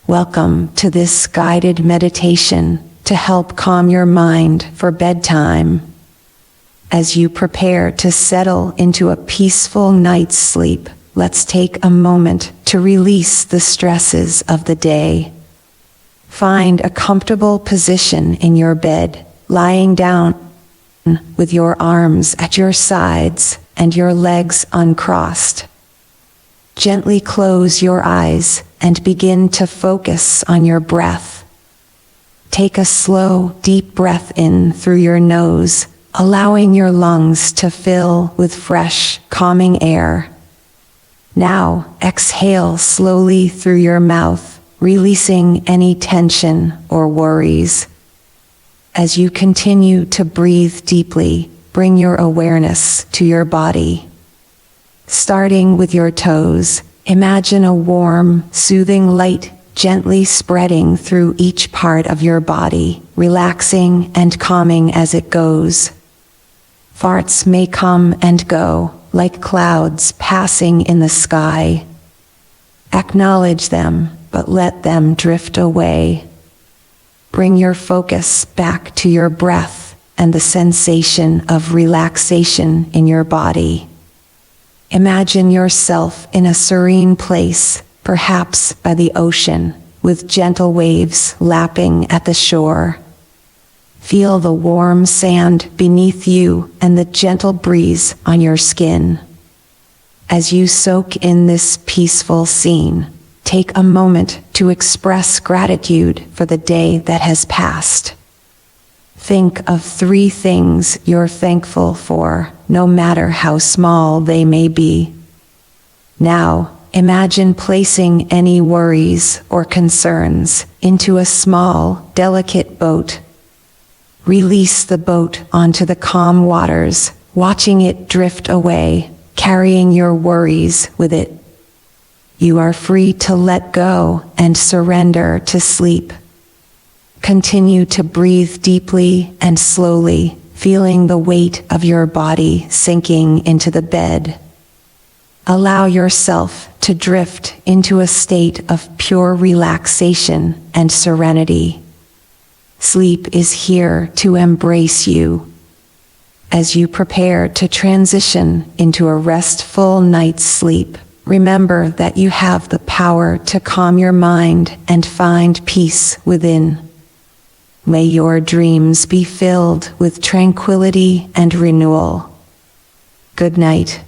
Welcome to this guided meditation to help calm your mind for bedtime. As you prepare to settle into a peaceful night's sleep, let's take a moment to release the stresses of the day. Find a comfortable position in your bed, lying down with your arms at your sides and your legs uncrossed. Gently close your eyes and begin to focus on your breath. Take a slow, deep breath in through your nose, allowing your lungs to fill with fresh, calming air. Now, exhale slowly through your mouth, releasing any tension or worries. As you continue to breathe deeply, bring your awareness to your body. Starting with your toes, imagine a warm, soothing light gently spreading through each part of your body, relaxing and calming as it goes. Thoughts may come and go, like clouds passing in the sky. Acknowledge them, but let them drift away. Bring your focus back to your breath and the sensation of relaxation in your body. Imagine yourself in a serene place, perhaps by the ocean, with gentle waves lapping at the shore. Feel the warm sand beneath you and the gentle breeze on your skin. As you soak in this peaceful scene, take a moment to express gratitude for the day that has passed. Think of 3 things you're thankful for, no matter how small they may be. Now, imagine placing any worries or concerns into a small, delicate boat. Release the boat onto the calm waters, watching it drift away, carrying your worries with it. You are free to let go and surrender to sleep. Continue to breathe deeply and slowly, feeling the weight of your body sinking into the bed. Allow yourself to drift into a state of pure relaxation and serenity. Sleep is here to embrace you. As you prepare to transition into a restful night's sleep, remember that you have the power to calm your mind and find peace within. May your dreams be filled with tranquility and renewal. Good night.